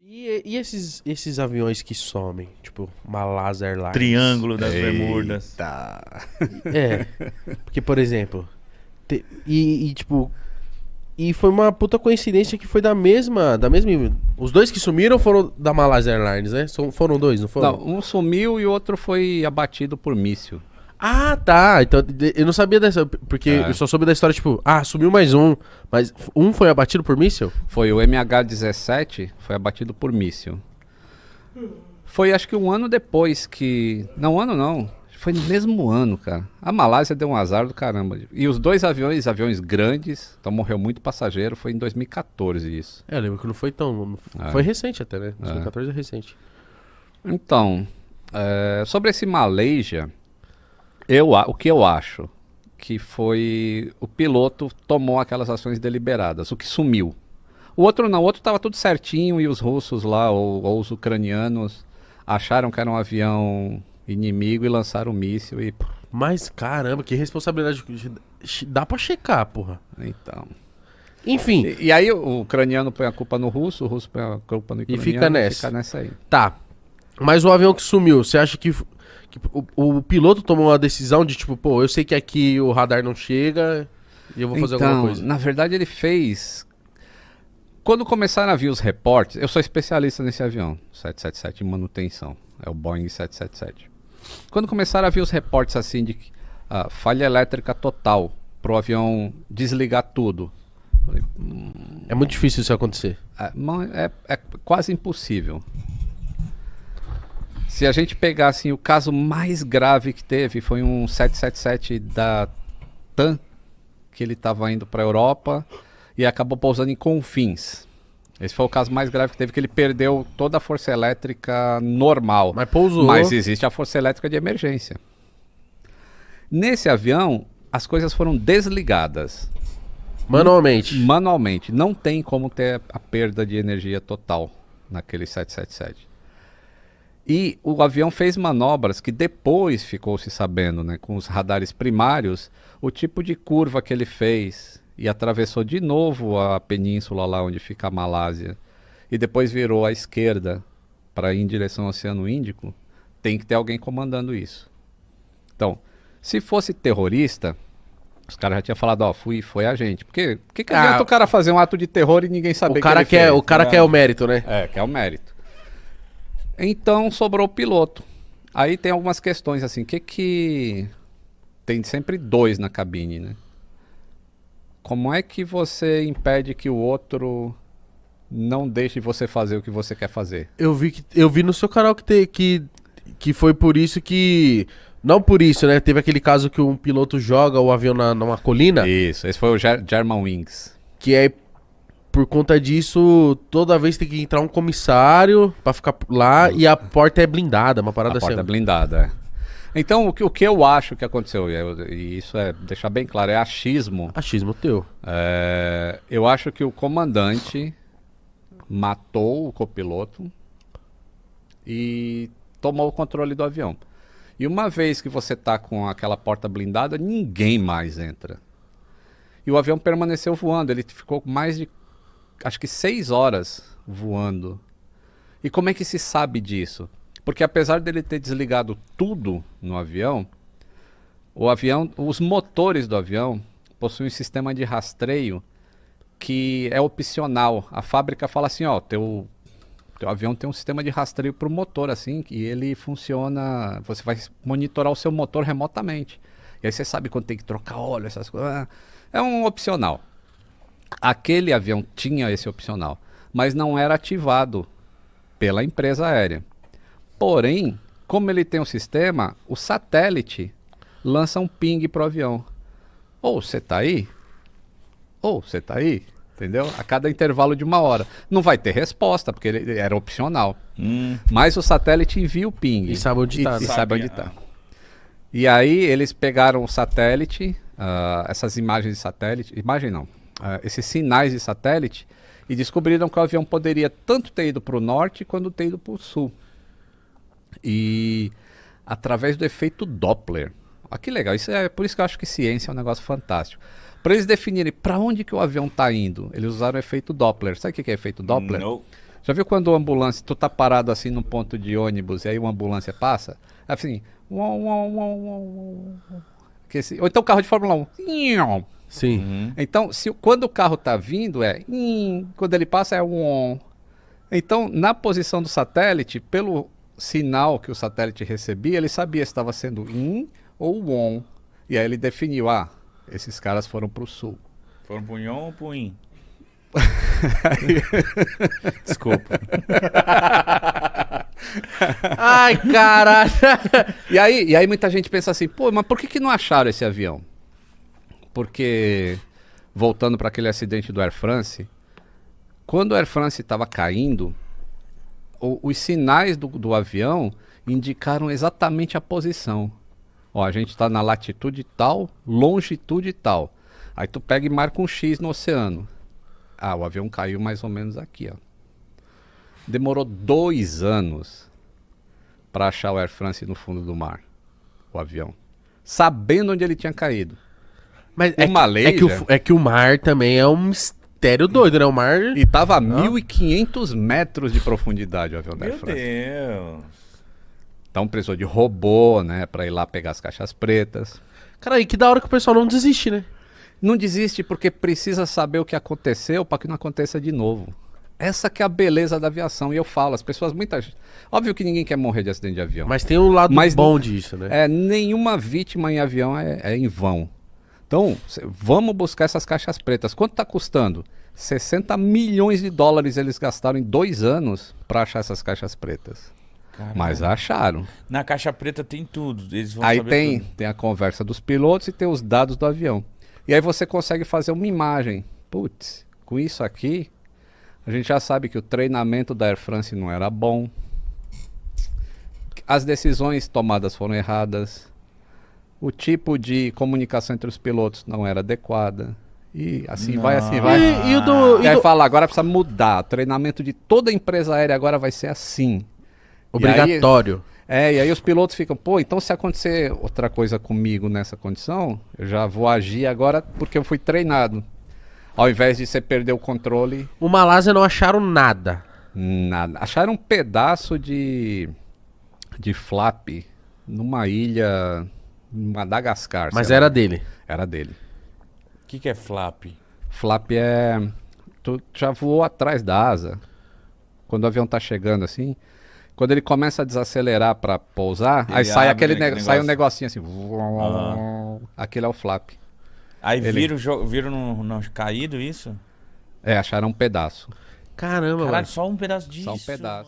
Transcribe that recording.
E esses aviões que somem? Tipo, Malásia Airlines. Triângulo das Bermudas. Tá. É. Porque, por exemplo. Tipo. E foi uma puta coincidência que foi da mesma. Os dois que sumiram foram da Malásia Airlines, né? Foram dois, não foram? Não, um sumiu e o outro foi abatido por míssil. Ah, tá. Então eu não sabia dessa. Porque eu só soube da história, tipo, sumiu mais um. Mas um foi abatido por míssil? Foi o MH17, foi abatido por míssil. Foi acho que um ano depois que... Não, ano não. Foi no mesmo ano, cara. A Malásia deu um azar do caramba. E os dois aviões grandes, então morreu muito passageiro, foi em 2014 isso. Eu lembro que não foi tão... Foi recente até, né? 2014 é recente. Então, sobre esse Malaysia, o que eu acho que foi o piloto tomou aquelas ações deliberadas, o que sumiu. O outro não, o outro estava tudo certinho e os russos lá, ou os ucranianos, acharam que era um avião inimigo e lançaram um míssil e... Mas caramba, que responsabilidade. Dá pra checar, porra. Então... Enfim. E aí o ucraniano põe a culpa no russo, o russo põe a culpa no ucraniano e fica nessa. Aí. Tá. Mas o avião que sumiu, você acha que o piloto tomou uma decisão de tipo, pô, eu sei que aqui o radar não chega e eu vou fazer alguma coisa? Na verdade ele fez... Quando começaram a vir os reportes, eu sou especialista nesse avião, 777 em manutenção, é o Boeing 777. Quando começaram a vir os reportes assim de falha elétrica total, pro avião desligar tudo. Falei, é muito difícil isso acontecer. É quase impossível. Se a gente pegar assim, o caso mais grave que teve foi um 777 da TAM, que ele estava indo para a Europa e acabou pousando em Confins. Esse foi o caso mais grave que teve, que ele perdeu toda a força elétrica normal. Mas pousou. Mas existe a força elétrica de emergência. Nesse avião, as coisas foram desligadas. Manualmente. Não tem como ter a perda de energia total naquele 777. E o avião fez manobras que depois ficou se sabendo, né, com os radares primários, o tipo de curva que ele fez e atravessou de novo a península lá onde fica a Malásia e depois virou à esquerda para ir em direção ao Oceano Índico, tem que ter alguém comandando isso. Então, se fosse terrorista, os caras já tinham falado, foi a gente. Porque que adianta o cara fazer um ato de terror e ninguém saber que ele fez? O cara quer o mérito, né? Quer o mérito. Então sobrou o piloto. Aí tem algumas questões assim, que tem sempre dois na cabine, né? Como é que você impede que o outro não deixe você fazer o que você quer fazer? Eu vi no seu canal que foi por isso que... Não por isso, né? Teve aquele caso que um piloto joga o avião numa colina. Isso, esse foi o Germanwings. Que aí, por conta disso, toda vez tem que entrar um comissário pra ficar lá e a porta é blindada, uma parada assim. A porta é blindada, Então, o que eu acho que aconteceu, e isso deixar bem claro, é achismo. Achismo teu. Eu acho que o comandante matou o copiloto e tomou o controle do avião. E uma vez que você tá com aquela porta blindada, ninguém mais entra. E o avião permaneceu voando, ele ficou mais de, acho que 6 horas voando. E como é que se sabe disso? Porque apesar dele ter desligado tudo no avião, os motores do avião possuem um sistema de rastreio que é opcional. A fábrica fala assim, teu avião tem um sistema de rastreio para o motor, assim, e ele funciona, você vai monitorar o seu motor remotamente. E aí você sabe quando tem que trocar óleo, essas coisas. É um opcional. Aquele avião tinha esse opcional, mas não era ativado pela empresa aérea. Porém, como ele tem um sistema, o satélite lança um ping pro avião. Ou você tá aí? Ou você tá aí? Entendeu? A cada intervalo de 1 hora. Não vai ter resposta, porque ele era opcional. Mas o satélite envia o ping. E sabe onde tá. E sabe onde tá. E aí eles pegaram o satélite, essas imagens de satélite, esses sinais de satélite, e descobriram que o avião poderia tanto ter ido para o norte quanto ter ido para o sul. E através do efeito Doppler. Olha que legal, por isso que eu acho que ciência é um negócio fantástico. Para eles definirem para onde que o avião está indo, eles usaram o efeito Doppler. Sabe o que é efeito Doppler? Não. Já viu quando a ambulância, tu tá parado assim num ponto de ônibus e aí uma ambulância passa? Assim, ou então o carro de Fórmula 1. Sim. Uhum. Então, quando o carro tá vindo quando ele passa é Então, na posição do satélite, pelo sinal que o satélite recebia, ele sabia se estava sendo in ou on. E aí ele definiu, esses caras foram pro sul. Foram pro Yon ou pro In? Desculpa. Ai, caralho. E aí muita gente pensa assim, pô, mas por que não acharam esse avião? Porque, voltando para aquele acidente do Air France, quando o Air France estava caindo, os sinais do avião indicaram exatamente a posição. Ó, a gente está na latitude tal, longitude tal. Aí tu pega e marca um X no oceano. O avião caiu mais ou menos aqui, ó. Demorou 2 anos para achar o Air France no fundo do mar, o avião, sabendo onde ele tinha caído. Mas Malaysia... é que o mar também é um mistério doido, né? O mar... E tava a 1.500 metros de profundidade o avião da Air Meu France. Deus. Então precisou de robô, né, pra ir lá pegar as caixas pretas. Cara, e que da hora que o pessoal não desiste, né? Não desiste porque precisa saber o que aconteceu para que não aconteça de novo. Essa que é a beleza da aviação. E eu falo, as pessoas, muita gente... Óbvio que ninguém quer morrer de acidente de avião. Mas tem um lado bom disso, né? Nenhuma vítima em avião é em vão. Então, vamos buscar essas caixas pretas. Quanto está custando? 60 milhões de dólares eles gastaram em 2 anos para achar essas caixas pretas. Caralho. Mas acharam. Na caixa preta tem tudo. Eles vão Aí saber tudo. tem a conversa dos pilotos e tem os dados do avião. E aí você consegue fazer uma imagem. Putz, com isso aqui, a gente já sabe que o treinamento da Air France não era bom. As decisões tomadas foram erradas. O tipo de comunicação entre os pilotos não era adequada. E assim vai, assim vai. E aí fala, agora precisa mudar. O treinamento de toda a empresa aérea agora vai ser assim. Obrigatório. E aí os pilotos ficam, pô, então se acontecer outra coisa comigo nessa condição, eu já vou agir agora porque eu fui treinado. Ao invés de você perder o controle... O Malásia não acharam nada. Nada. Acharam um pedaço de flap numa ilha, em Madagascar. Mas era dele. Era dele. O que é flap? Flap é... Tu já voou atrás da asa. Quando o avião tá chegando assim... Quando ele começa a desacelerar para pousar, ele aí sai sai um negocinho assim. Aquele é o flap. Aí viram no caído isso? Acharam um pedaço. Caramba, Caralho, mano. só um pedaço disso. Só um pedaço.